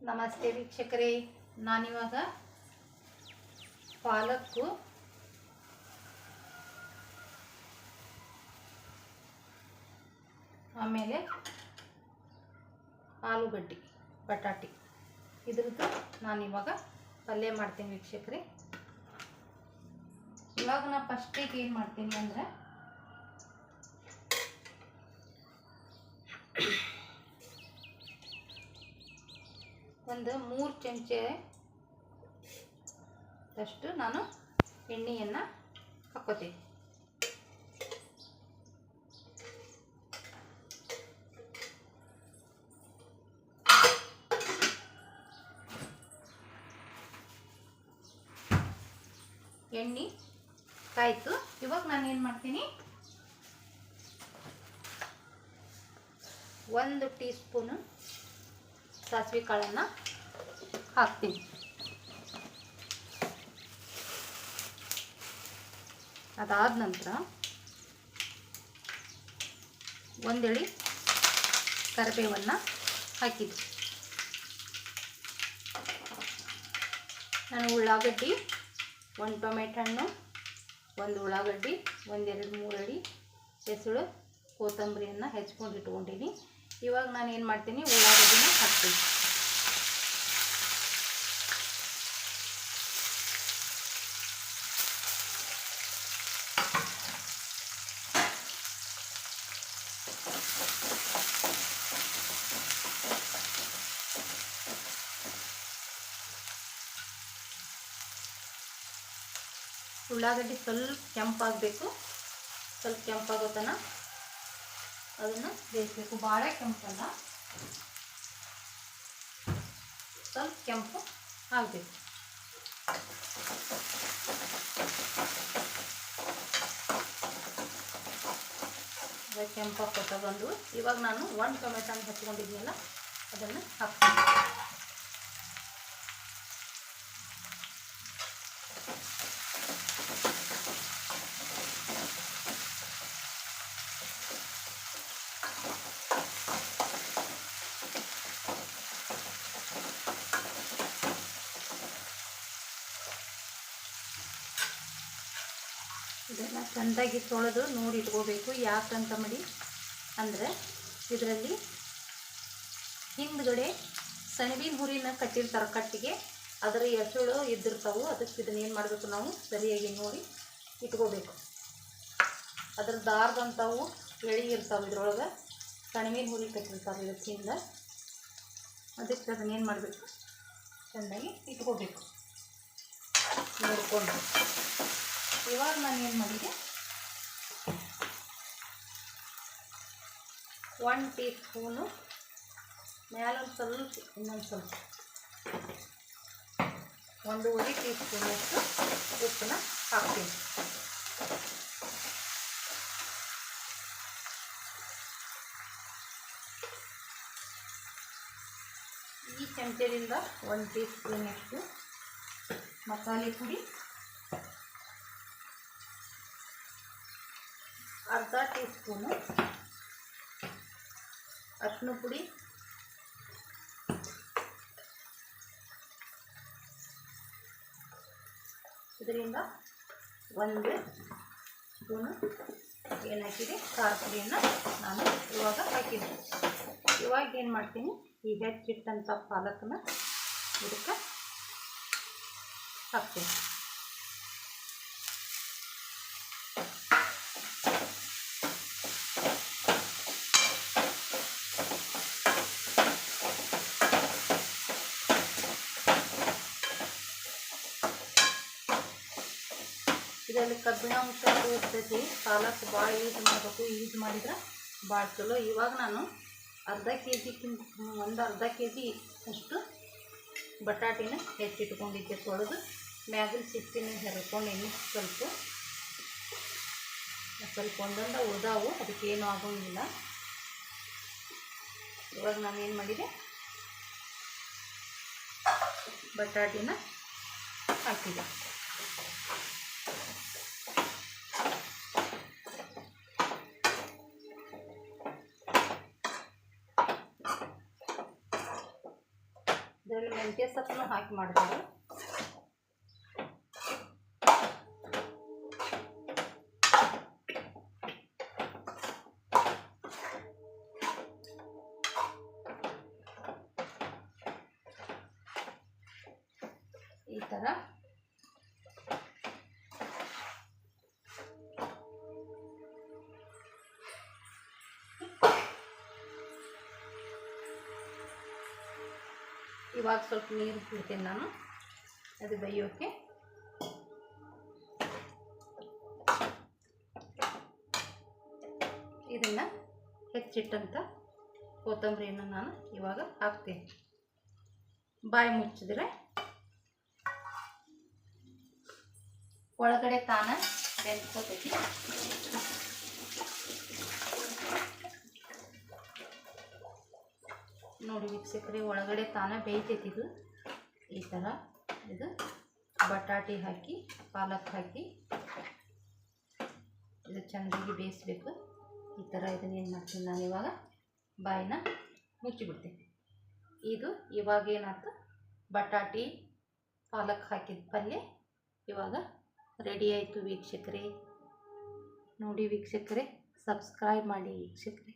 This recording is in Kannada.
ನಮಸ್ತೆ ವೀಕ್ಷಕರೇ, ನಾನಿವಾಗ ಪಾಲಕ್ಕು ಆಮೇಲೆ ಆಲೂಗಡ್ಡೆ ಬಟಾಟಿ ಇದ್ರದ್ದು ನಾನಿವಾಗ ಪಲ್ಯ ಮಾಡ್ತೀನಿ ವೀಕ್ಷಕರೇ. ಇವಾಗ ನಾನು ಫಸ್ಟಿಗೆ ಏನು ಮಾಡ್ತೀನಿ ಅಂದರೆ ಒಂದು 3 ಚಮಚೆ ಅಷ್ಟು ನಾನು ಎಣ್ಣೆಯನ್ನು ಹಾಕ್ಕೋತೀನಿ. ಎಣ್ಣೆ ಕಾಯ್ತು. ಇವಾಗ ನಾನು ಏನು ಮಾಡ್ತೀನಿ, 1 ಟೀ ಸ್ಪೂನು ಸಾಸಿವೆ ಕಾಳನ್ನು ಹಾಕ್ತೀನಿ. ಅದಾದ ನಂತರ 1 ಎಳೆ ಕರಿಬೇವನ್ನು ಹಾಕಿದ್ದೆ. ನಾನು ಉಳ್ಳಾಗಡ್ಡಿ, 1 ಟೊಮೆಟೊ ಹಣ್ಣು, 1 ಉಳ್ಳಾಗಡ್ಡಿ, 1 2 3 ಅಡಿ ಹೆಸರು ಕೊತ್ತಂಬರಿಯನ್ನು ಹೆಚ್ಕೊಂಡು ಇಟ್ಕೊಂಡಿನಿ. ಇವಾಗ ನಾನು ಏನು ಮಾಡ್ತೀನಿ, ಉಳ್ಳಾಗಡ್ಡಿನ ಹಾಕ್ತೀನಿ. ಉಳ್ಳಾಗಡ್ಡಿ ಸ್ವಲ್ಪ ಕೆಂಪಾಗಬೇಕು. ಸ್ವಲ್ಪ ಕೆಂಪಾಗೋ ತನಕ ಅದನ್ನು ಬೇಯಿಸಬೇಕು. ಭಾಳ ಕೆಂಪಲ್ಲ, ಸ್ವಲ್ಪ ಕೆಂಪು ಆಗಬೇಕು. ಕೆಂಪಾಗ್ಕೊತ ಬಂದು ಇವಾಗ ನಾನು 1 ಟೊಮೆಟೊ ಹಣ್ಣು ಹಚ್ಕೊಂಡಿದ್ನಲ್ಲ ಅದನ್ನು ಹಾಕ್ತೀನಿ. ಇದನ್ನು ಚೆಂದಾಗಿ ತೊಳೆದು ನೋಡಿ ಇಟ್ಕೋಬೇಕು. ಯಾಕಂತ ಮಾಡಿ ಅಂದರೆ ಇದರಲ್ಲಿ ಹಿಂದ್ಗಡೆ ಸೆಣಬಿನ ಹುರಿನ ಕಟ್ಟಿರ್ತಾರೆ ಕಟ್ಟಿಗೆ, ಅದರ ಎಸಳು ಇದ್ದಿರ್ತಾವೆ. ಅದಕ್ಕೆ ಇದನ್ನ ಏನು ಮಾಡಬೇಕು, ನಾವು ಸರಿಯಾಗಿ ನೋಡಿ ಇಟ್ಕೋಬೇಕು. ಅದ್ರ ದಾರದಂಥವು ಎಳೆ ಇರ್ತಾವೆ, ಇದ್ರೊಳಗೆ ಸೆಣಬಿನ ಹುರಿ ಕಟ್ಟಿರ್ತಾವೆ ಇದಕ್ಕಿಂದ. ಅದಕ್ಕೆ ಅದನ್ನೇನು ಮಾಡಬೇಕು, ಚೆಂದಾಗಿ ಇಟ್ಕೋಬೇಕು ನೋಡಿಕೊಂಡು. ಇವಾಗ ನಾನು ಏನು ಮಾಡಿದೆ, 1 ಟೀ ಸ್ಪೂನು ಮೇಲೊಂದು ಸ್ವಲ್ಪ ಇನ್ನೊಂದು ಸ್ವಲ್ಪ 1.5 ಟೀ ಸ್ಪೂನಷ್ಟು ಉಪ್ಪನ್ನ ಹಾಕ್ತೀನಿ. ಈ ಚಮಚದಿಂದ 1 ಟೀ ಸ್ಪೂನಷ್ಟು ಮಸಾಲೆ ಪುಡಿ, ಅರ್ಧ ಟೀ ಸ್ಪೂನು ಅರಿಶಿನ ಪುಡಿ, ಇದರಿಂದ 1 ಸ್ಪೂನು ಏನು ಹಾಕಿದೆ ಖಾರ ಪುಡಿಯನ್ನು ನಾನು ಇವಾಗ ಹಾಕಿದ್ದೆ. ಇವಾಗ ಏನು ಮಾಡ್ತೀನಿ, ಈ ಹೆಚ್ಚಿಟ್ಟಂಥ ಪಾಲಕನ್ನ ಇದಕ್ಕೆ ಹಾಕ್ತೀನಿ. ಇದರಲ್ಲಿ ಕಬ್ಬಿಣ ಅಂಶ ಇರ್ತೈತಿ. ಪಾಲಕ್ ಭಾಳ ಯೂಸ್ ಮಾಡಬೇಕು, ಯೂಸ್ ಮಾಡಿದ್ರೆ ಭಾಳ ಚಲೋ. ಇವಾಗ ನಾನು ಅರ್ಧ ಕೆ ಜಿ ಅಷ್ಟು ಬಟಾಟಿನ ಹೆಚ್ಚಿಟ್ಕೊಂಡಿದ್ದೆ. ತೊಳೆದು ಮ್ಯಾಗಿನ ಸಿಪ್ಪಿನ ಹೆರ್ಕೊಂಡೇನಿ. ಸ್ವಲ್ಪ ಒಂದೊಂದು ಉಳಿದಾವು, ಅದಕ್ಕೇನು ಆಗೋಂಗಿಲ್ಲ. ಇವಾಗ ನಾನು ಏನು ಮಾಡಿದೆ, ಬಟಾಟಿನ ಹಾಕಿದೆ. ಇದರಲ್ಲಿ ಮೆಂತ್ಯ ಸೊಪ್ಪನ್ನು ಹಾಕಿ ಮಾಡ್ಬೋದು. ಈ ಥರ ಇವಾಗ ಸ್ವಲ್ಪ ನೀರು ಬಿಡ್ತೀನಿ ನಾನು ಅದು ಬೇಯೋಕ್ಕೆ. ಇದನ್ನು ಹೆಚ್ಚಿಟ್ಟಂಥ ಕೊತ್ತಂಬರಿಯನ್ನು ನಾನು ಇವಾಗ ಹಾಕ್ತೀನಿ. ಬಾಯಿ ಮುಚ್ಚಿದ್ರೆ ಒಳಗಡೆ ತಾನ ಬೆಂದ್ಕೋತೈತಿ. ನೋಡಿ ವೀಕ್ಷಕರೇ, ಒಳಗಡೆ ತಾನ ಬೇಯ್ತೈತಿ. ಇದು ಈ ಥರ ಇದು ಬಟಾಟೆ ಹಾಕಿ ಪಾಲಕ್ ಹಾಕಿ ಇದು ಚೆನ್ನಾಗಿ ಬೇಯಿಸ್ಬೇಕು. ಈ ಥರ ಇದನ್ನ ಏನು ಮಾಡ್ತೀನಿ ನಾನು ಇವಾಗ ಬಾಯಿನ ಮುಚ್ಚಿಬಿಡ್ತೀನಿ. ಇದು ಇವಾಗ ಏನಾಯ್ತು, ಬಟಾಟೆ ಪಾಲಕ್ ಹಾಕಿದ ಪಲ್ಯ ಇವಾಗ ರೆಡಿ ಆಯಿತು ವೀಕ್ಷಕರೇ. ನೋಡಿ ವೀಕ್ಷಕರೇ, ಸಬ್ಸ್ಕ್ರೈಬ್ ಮಾಡಿ ವೀಕ್ಷಕರೇ.